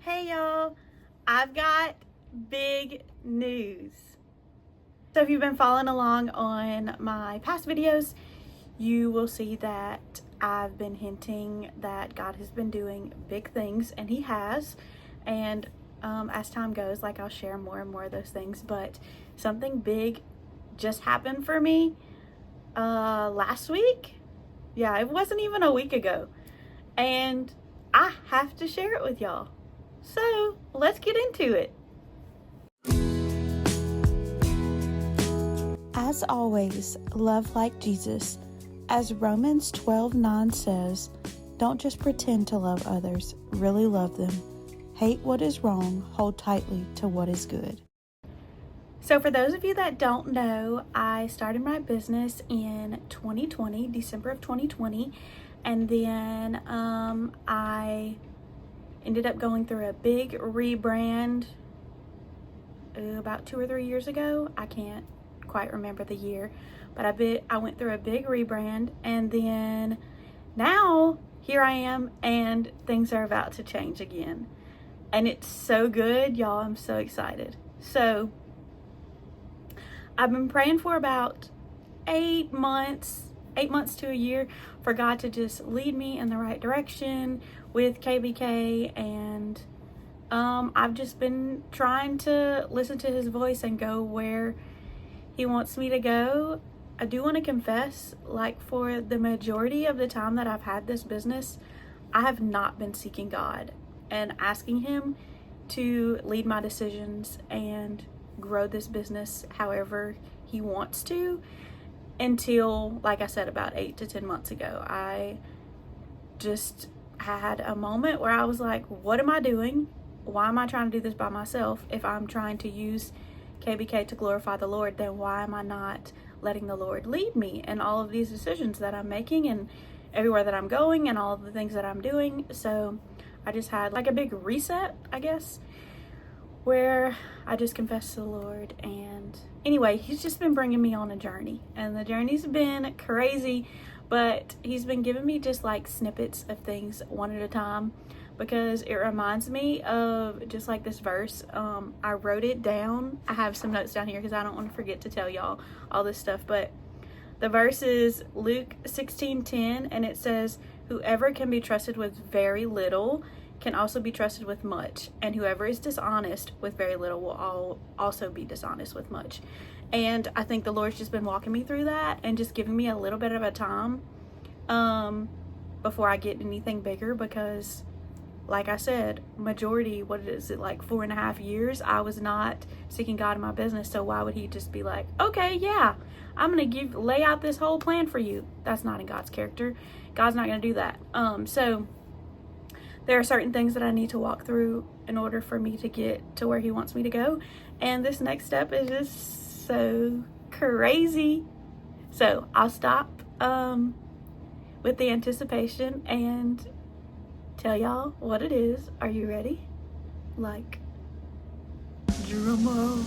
Hey y'all, I've got big news. So if you've been following along on my past videos, you will see that I've been hinting that God has been doing big things, and he has. And as time goes, I'll share more and more of those things, but something big just happened for me last week. Yeah, it wasn't even a week ago. And I have to share it with y'all. So let's get into it. As always, love like Jesus. As Romans 12:9 says, don't just pretend to love others, really love them. Hate what is wrong, hold tightly to what is good. So for those of you that don't know, I started my business in 2020, December of 2020, and then I ended up going through a big rebrand about 2 or 3 years ago. I can't quite remember the year, but I went through a big rebrand, and then now here I am, and things are about to change again, and it's so good, y'all. I'm so excited. So I've been praying for about 8 months to a year for God to just lead me in the right direction with KBK, and I've just been trying to listen to his voice and go where he wants me to go. I do want to confess, for the majority of the time that I've had this business, I have not been seeking God and asking him to lead my decisions and grow this business however he wants to, until, like I said, about 8 to 10 months ago. I just had a moment where I was like, what am I doing? Why am I trying to do this by myself? If I'm trying to use KBK to glorify the Lord, then why am I not letting the Lord lead me in all of these decisions that I'm making and everywhere that I'm going and all of the things that I'm doing? So I just had a big reset, I guess, where I just confessed to the Lord. And anyway, he's just been bringing me on a journey, and the journey's been crazy, but he's been giving me just snippets of things one at a time, because it reminds me of just this verse. I wrote it down. I have some notes down here because I don't want to forget to tell y'all all this stuff, but the verse is Luke 16:10, and it says, whoever can be trusted with very little can also be trusted with much, and whoever is dishonest with very little will also be dishonest with much. And I think the Lord's just been walking me through that and just giving me a little bit of a time before I get anything bigger, because like I said, majority, 4.5 years, I was not seeking God in my business. So why would he just be like, okay, yeah, I'm gonna lay out this whole plan for you? That's not in God's character. God's not gonna do that. So there are certain things that I need to walk through in order for me to get to where he wants me to go. And this next step is just so crazy. So I'll stop with the anticipation and tell y'all what it is. Are you ready? Drum roll.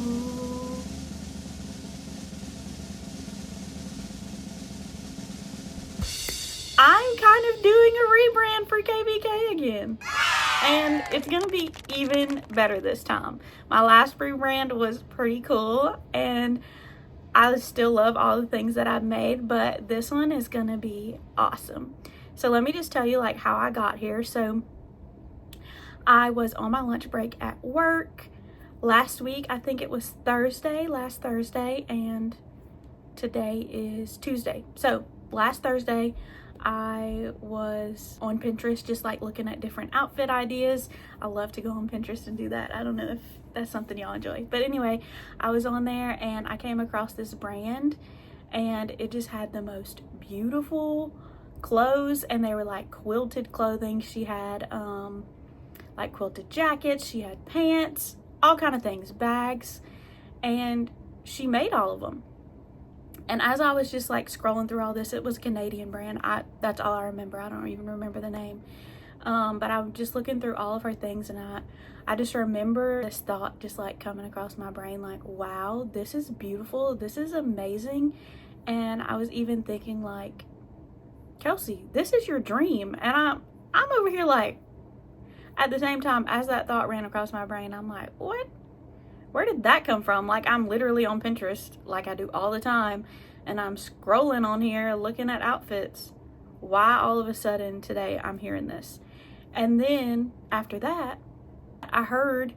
I'm kind of doing a rebrand for KBK again, and it's gonna be even better this time. My last rebrand was pretty cool, and I still love all the things that I've made, but this one is gonna be awesome. So let me just tell you how I got here. So I was on my lunch break at work last week. I think it was last Thursday, and today is Tuesday. So last Thursday, I was on Pinterest just looking at different outfit ideas. I love to go on Pinterest and do that. I don't know if that's something y'all enjoy, but anyway, I was on there and I came across this brand, and it just had the most beautiful clothes, and they were quilted clothing. She had quilted jackets, she had pants, all kind of things, bags, and she made all of them. And as I was just scrolling through all this, it was a Canadian brand. That's all I remember. I don't even remember the name. But I'm just looking through all of her things, and I just remember this thought just coming across my brain, wow, this is beautiful. This is amazing. And I was even thinking Kelsey, this is your dream. And I'm over here at the same time, as that thought ran across my brain, I'm like, what? Where did that come from? Like, I'm literally on Pinterest, like I do all the time, and I'm scrolling on here looking at outfits. Why all of a sudden today I'm hearing this? And then after that, I heard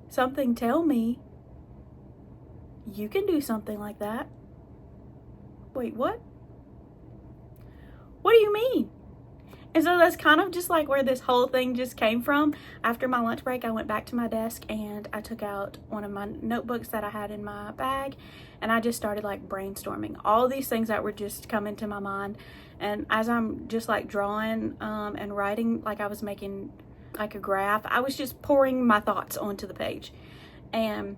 something tell me, you can do something like that. Wait, what? What do you mean? And so that's kind of just like where this whole thing just came from. After my lunch break, I went back to my desk and I took out one of my notebooks that I had in my bag, and I just started like brainstorming all these things that were just coming to my mind. And as I'm just like drawing and writing, like I was making like a graph, I was just pouring my thoughts onto the page. And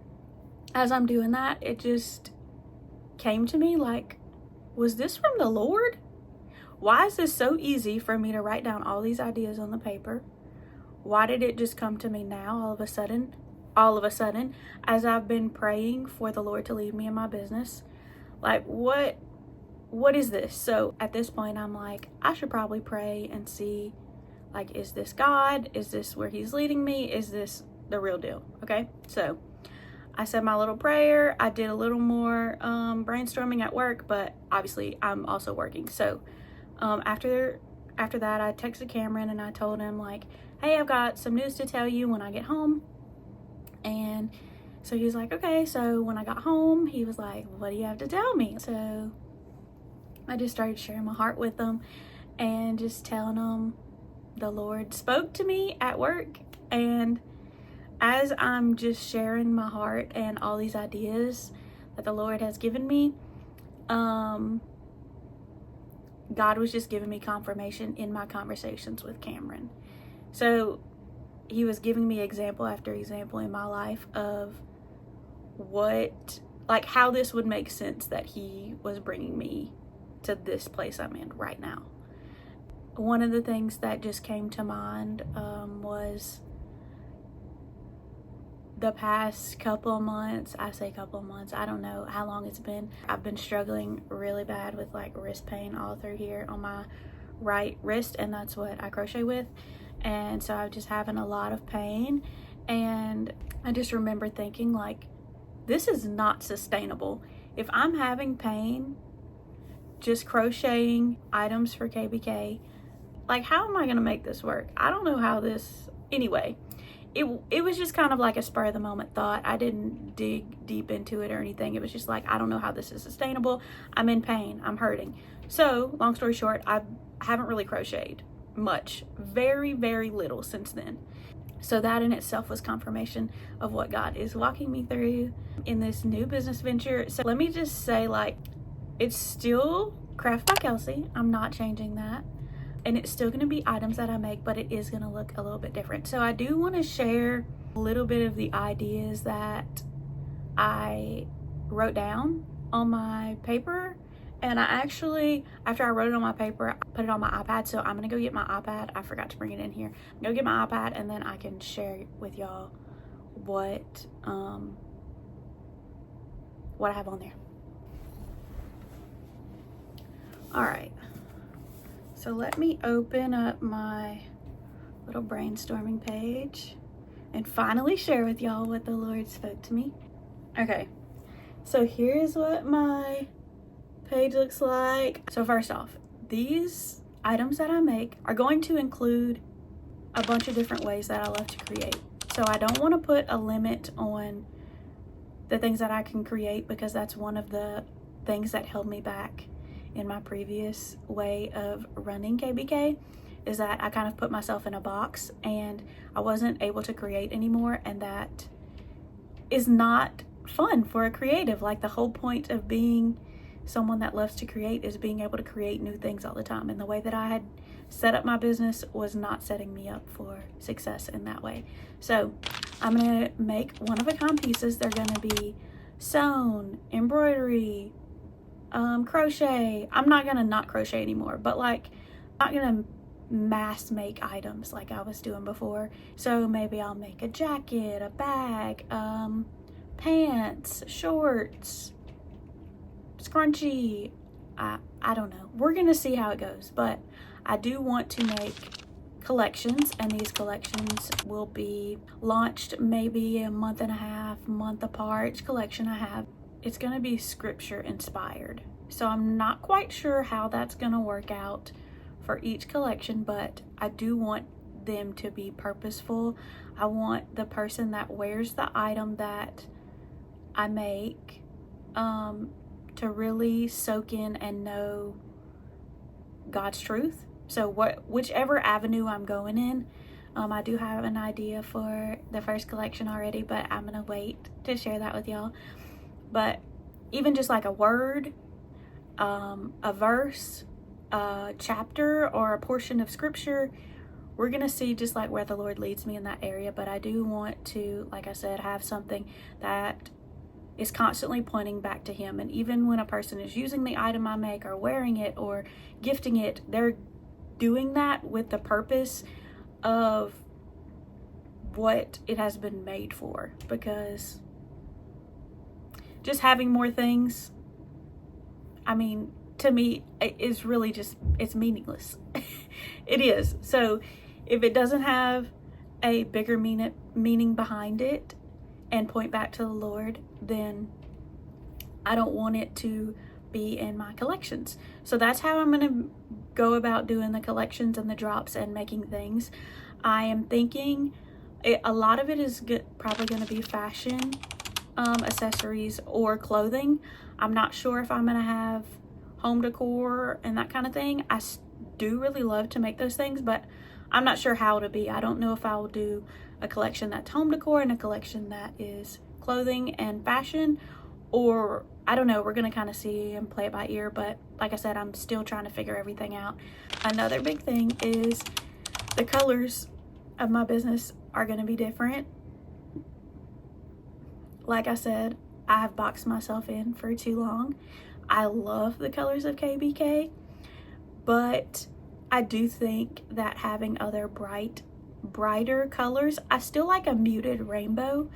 as I'm doing that, it just came to me like, was this from the Lord? Why is this so easy for me to write down all these ideas on the paper? Why did it just come to me now all of a sudden? All of a sudden, as I've been praying for the Lord to lead me in my business. Like, what is this? So at this point, I'm like, I should probably pray and see, like, is this God? Is this where he's leading me? Is this the real deal? Okay, so I said my little prayer. I did a little more brainstorming at work, but obviously I'm also working. So after that, I texted Cameron and I told him like, hey, I've got some news to tell you when I get home. And so he was like, okay. So when I got home, he was like, what do you have to tell me? So I just started sharing my heart with him and just telling him the Lord spoke to me at work. And as I'm just sharing my heart and all these ideas that the Lord has given me, God was just giving me confirmation in my conversations with Cameron. So he was giving me example after example in my life of how this would make sense that he was bringing me to this place I'm in right now. One of the things that just came to mind was the past couple of months. I say couple of months, I don't know how long it's been. I've been struggling really bad with like wrist pain all through here on my right wrist, and that's what I crochet with. And so I'm just having a lot of pain, and I just remember thinking like, this is not sustainable. If I'm having pain just crocheting items for KBK, like, how am I gonna make this work? I don't know how this, anyway. It was just kind of like a spur of the moment thought. I didn't dig deep into it or anything. It was just like, I don't know how this is sustainable. I'm in pain. I'm hurting. So long story short, I haven't really crocheted much, very, very little since then. So that in itself was confirmation of what God is walking me through in this new business venture. So let me just say, like, it's still Craft by Kelsey. I'm not changing that. And it's still going to be items that I make, but it is going to look a little bit different. So I do want to share a little bit of the ideas that I wrote down on my paper. And I actually, after I wrote it on my paper, I put it on my iPad. So I'm going to go get my iPad. I forgot to bring it in here. Go get my iPad, and then I can share with y'all what I have on there. All right. So let me open up my little brainstorming page and finally share with y'all what the Lord spoke to me. Okay, so here's what my page looks like. So first off, these items that I make are going to include a bunch of different ways that I love to create. So I don't want to put a limit on the things that I can create, because that's one of the things that held me back in my previous way of running KBK, is that I kind of put myself in a box and I wasn't able to create anymore, and that is not fun for a creative. Like, the whole point of being someone that loves to create is being able to create new things all the time, and the way that I had set up my business was not setting me up for success in that way. So I'm gonna make one-of-a-kind pieces. They're gonna be sewn, embroidery, crochet. I'm not gonna not crochet anymore, but like, I'm not gonna mass make items like I was doing before. So maybe I'll make a jacket, a bag, pants, shorts, scrunchie. I don't know. We're gonna see how it goes, but I do want to make collections, and these collections will be launched maybe a month and a half, month apart. Each collection I have, it's going to be scripture inspired. So I'm not quite sure how that's going to work out for each collection, but I do want them to be purposeful. I want the person that wears the item that I make to really soak in and know God's truth. So whichever avenue I'm going in, I do have an idea for the first collection already, but I'm gonna wait to share that with y'all. But even just like a word, a verse, a chapter, or a portion of scripture, we're gonna see just like where the Lord leads me in that area. But I do want to, like I said, have something that is constantly pointing back to Him. And even when a person is using the item I make or wearing it or gifting it, they're doing that with the purpose of what it has been made for. Because just having more things, I mean, to me, it is really just, it's meaningless. It is. So if it doesn't have a bigger meaning behind it and point back to the Lord, then I don't want it to be in my collections. So that's how I'm going to go about doing the collections and the drops and making things. I am thinking a lot of it is probably going to be fashion, accessories, or clothing. I'm not sure if I'm going to have home decor and that kind of thing. I do really love to make those things, but I'm not sure how it'll be. I don't know if I will do a collection that's home decor and a collection that is clothing and fashion, or I don't know. We're going to kind of see and play it by ear, but like I said, I'm still trying to figure everything out. Another big thing is the colors of my business are going to be different. Like I said, I have boxed myself in for too long. I love the colors of KBK, but I do think that having other brighter colors, I still like a muted rainbow,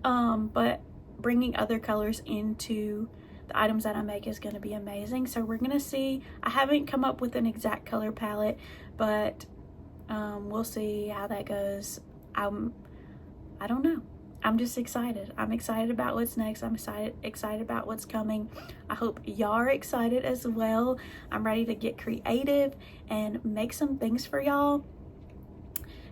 but bringing other colors into the items that I make is going to be amazing. So we're going to see. I haven't come up with an exact color palette, but we'll see how that goes. I don't know. I'm just excited. I'm excited about what's next. I'm excited about what's coming. I hope y'all are excited as well. I'm ready to get creative and make some things for y'all.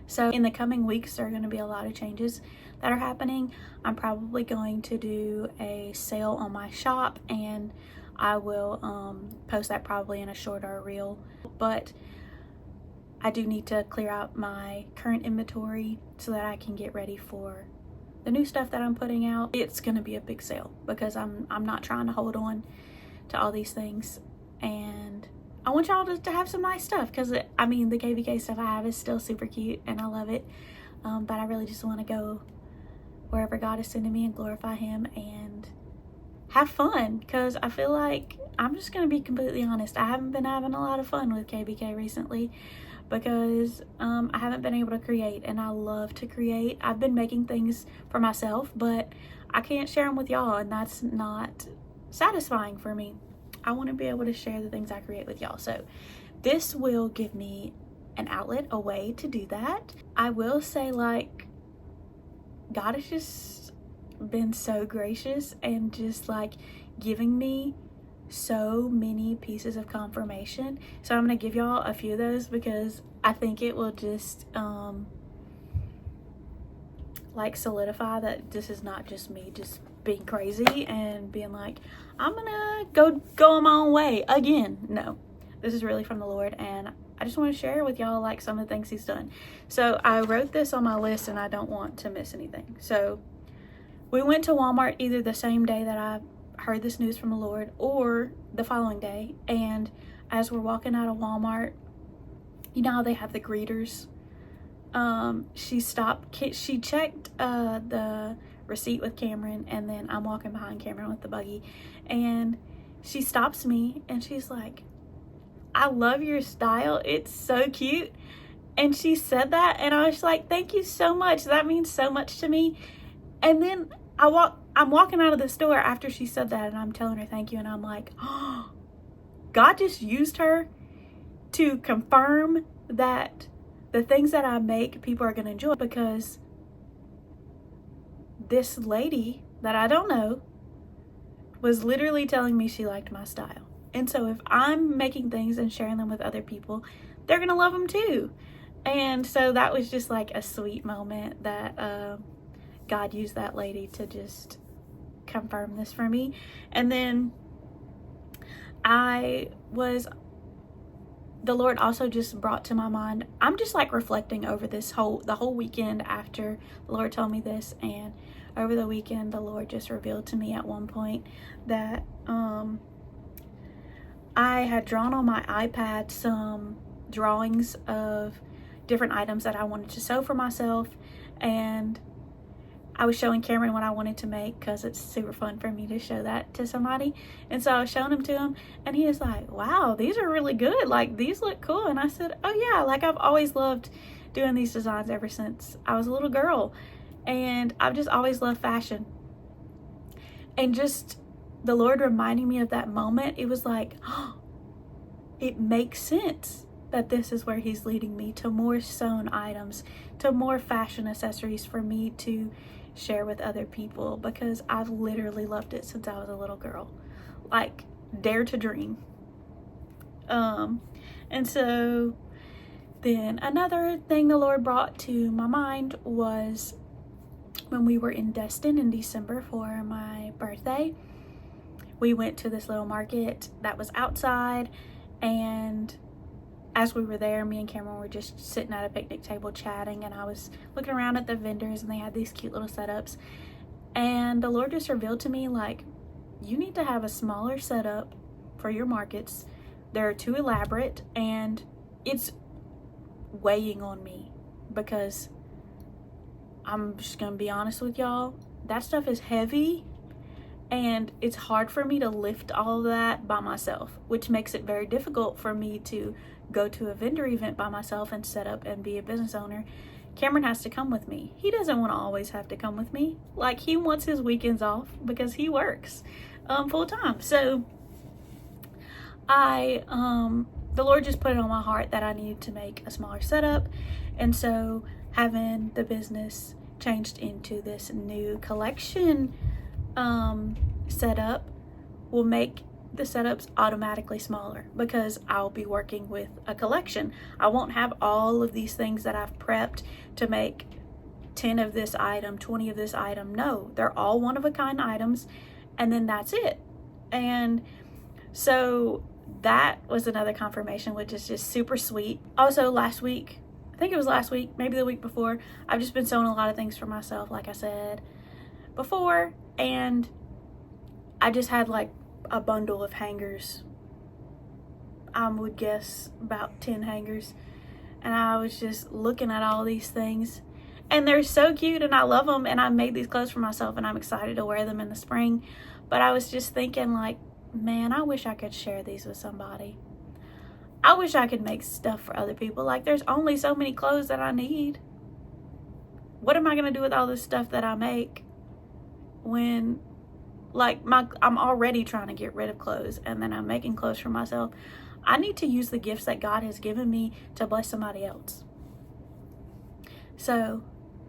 So in the coming weeks, there are going to be a lot of changes that are happening. I'm probably going to do a sale on my shop, and I will post that probably in a shorter reel. But I do need to clear out my current inventory so that I can get ready for the new stuff that I'm putting out. It's gonna be a big sale because I'm not trying to hold on to all these things, and I want y'all to have some nice stuff, because I mean, the KBK stuff I have is still super cute and I love it, but I really just want to go wherever God is sending me and glorify Him and have fun, because I feel like, I'm just gonna be completely honest, I haven't been having a lot of fun with KBK recently, because I haven't been able to create, and I love to create. I've been making things for myself, but I can't share them with y'all, and that's not satisfying for me. I want to be able to share the things I create with y'all. So this will give me an outlet, a way to do that. I will say, like, God has just been so gracious and just like giving me so many pieces of confirmation. So I'm gonna give y'all a few of those, because I think it will just like solidify that this is not just me just being crazy and being like, I'm gonna go on my own way again. No, this is really from the Lord, and I just want to share with y'all like some of the things He's done. So I wrote this on my list, and I don't want to miss anything. So we went to Walmart either the same day that I heard this news from the Lord or the following day, and as we're walking out of Walmart, you know how they have the greeters? She checked the receipt with Cameron, and then I'm walking behind Cameron with the buggy, and she stops me and she's like, I love your style, it's so cute. And she said that, and I was like, thank you so much, that means so much to me. And then I'm walking out of the store after she said that, and I'm telling her thank you, and I'm like, oh, God just used her to confirm that the things that I make, people are going to enjoy, because this lady that I don't know was literally telling me she liked my style. And so if I'm making things and sharing them with other people, they're going to love them too. And so that was just like a sweet moment that God used that lady to just confirm this for me. And then the Lord also just brought to my mind, I'm just like reflecting over the whole weekend after the Lord told me this. And over the weekend, the Lord just revealed to me at one point that I had drawn on my iPad some drawings of different items that I wanted to sew for myself, and I was showing Cameron what I wanted to make because it's super fun for me to show that to somebody. And so I was showing them to him, and he was like, wow, these are really good, like these look cool. And I said, oh yeah, like I've always loved doing these designs ever since I was a little girl, and I've just always loved fashion. And just the Lord reminding me of that moment, it was like, oh, it makes sense that this is where he's leading me, to more sewn items, to more fashion accessories for me to share with other people, because I've literally loved it since I was a little girl. Like, dare to dream. And so then another thing the Lord brought to my mind was when we were in Destin in December for my birthday. We went to this little market that was outside, and as we were there, me and Cameron were just sitting at a picnic table chatting, and I was looking around at the vendors, and they had these cute little setups. And the Lord just revealed to me, like, you need to have a smaller setup for your markets. They're too elaborate, and it's weighing on me, because I'm just gonna be honest with y'all, that stuff is heavy, and it's hard for me to lift all of that by myself, which makes it very difficult for me to go to a vendor event by myself and set up and be a business owner. Cameron has to come with me. He doesn't want to always have to come with me. Like, he wants his weekends off because he works full time. So the Lord just put it on my heart that I needed to make a smaller setup. And so having the business changed into this new collection setup will make the setups automatically smaller, because I'll be working with a collection. I won't have all of these things that I've prepped to make 10 of this item, 20 of this item. No, they're all one-of-a-kind items, and then that's it. And so that was another confirmation, which is just super sweet. Also, last week, I think it was last week, maybe the week before, I've just been sewing a lot of things for myself, like I said before, and I just had like a bundle of hangers. I would guess about 10 hangers. And I was just looking at all these things, and they're so cute, and I love them, and I made these clothes for myself, and I'm excited to wear them in the spring. But I was just thinking, like, man, I wish I could share these with somebody. I wish I could make stuff for other people. Like, there's only so many clothes that I need. What am I going to do with all this stuff that I make when, like, I'm already trying to get rid of clothes, and then I'm making clothes for myself? I need to use the gifts that God has given me to bless somebody else. So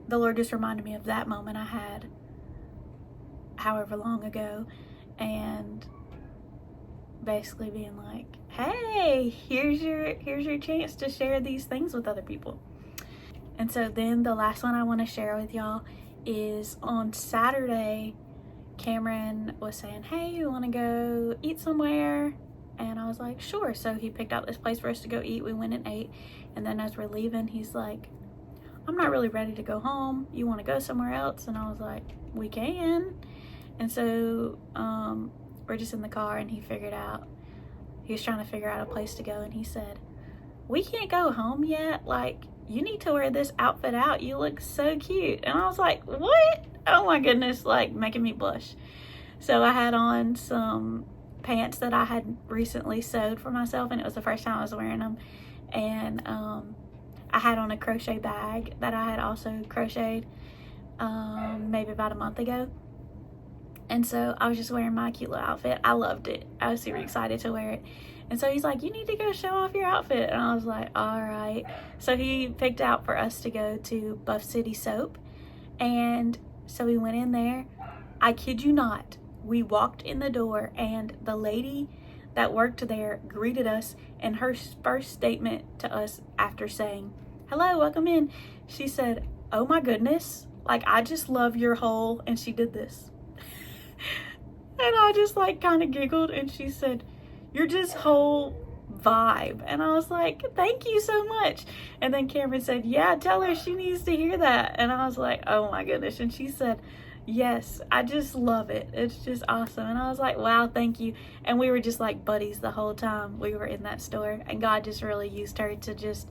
the Lord just reminded me of that moment I had however long ago, and basically being like, hey, here's your chance to share these things with other people. And so then the last one I want to share with y'all is on Saturday, Cameron was saying, hey, you want to go eat somewhere? And I was like, sure. So he picked out this place for us to go eat. We went and ate. And then as we're leaving, he's like, I'm not really ready to go home. You want to go somewhere else? And I was like, we can. And so we're just in the car, and he was trying to figure out a place to go. And he said, we can't go home yet. Like, you need to wear this outfit out. You look so cute. And I was like, what? Oh my goodness, like making me blush. So I had on some pants that I had recently sewed for myself, and it was the first time I was wearing them. And I had on a crochet bag that I had also crocheted maybe about a month ago. And so I was just wearing my cute little outfit. I loved it. I was super excited to wear it. And so he's like, you need to go show off your outfit. And I was like, all right. So he picked out for us to go to Buff City Soap. And so we went in there. I kid you not, we walked in the door and the lady that worked there greeted us, and her first statement to us after saying, hello, welcome in, she said, oh my goodness, like, I just love your whole, and she did this. And I just like kind of giggled, and she said, you're just whole vibe. And I was like, thank you so much. And then Cameron said, yeah, tell her she needs to hear that. And I was like, oh my goodness. And she said, yes, I just love it. It's just awesome. And I was like, wow, thank you. And we were just like buddies the whole time we were in that store. And God just really used her to just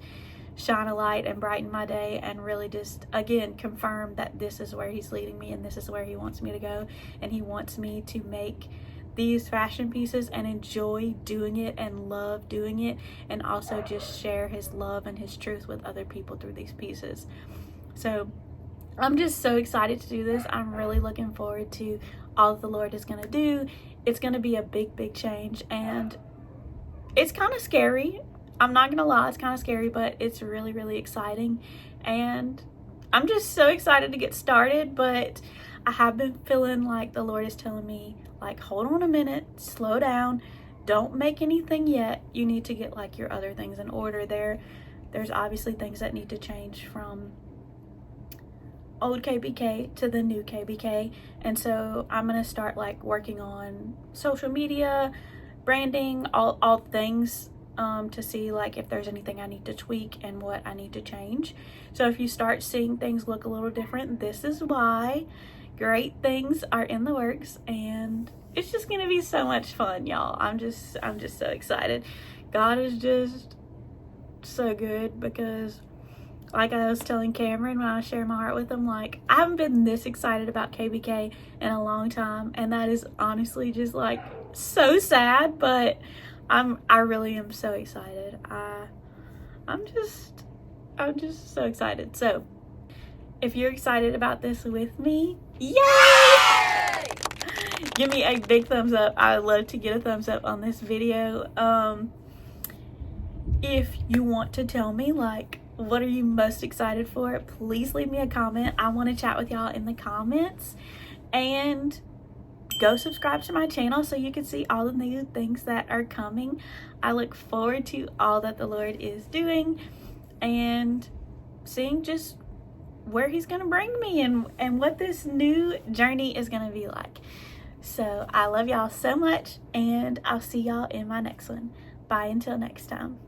shine a light and brighten my day, and really just, again, confirm that this is where he's leading me and this is where he wants me to go. And he wants me to make these fashion pieces and enjoy doing it and love doing it, and also just share his love and his truth with other people through these pieces. So I'm just so excited to do this. I'm really looking forward to all that the Lord is going to do. It's going to be a big change, and it's kind of scary. I'm not going to lie, it's kind of scary, but it's really exciting. And I'm just so excited to get started, but I have been feeling like the Lord is telling me, like, hold on a minute, slow down, don't make anything yet. You need to get like your other things in order. There's obviously things that need to change from old KBK to the new KBK. And so I'm gonna start like working on social media, branding, all things, to see like if there's anything I need to tweak and what I need to change. So if you start seeing things look a little different, this is why. Great things are in the works, and it's just gonna be so much fun, y'all. I'm just so excited. God is just so good, because like I was telling Cameron when I shared my heart with him, like, I haven't been this excited about KBK in a long time, and that is honestly just like so sad, but I really am so excited. I'm just so excited. So if you're excited about this with me, yay! Give me a big thumbs up. I would love to get a thumbs up on this video. If you want to tell me, like, what are you most excited for, please leave me a comment. I want to chat with y'all in the comments. And go subscribe to my channel so you can see all the new things that are coming. I look forward to all that the Lord is doing and seeing just where he's gonna bring me and what this new journey is gonna be like. So I love y'all so much, and I'll see y'all in my next one. Bye until next time.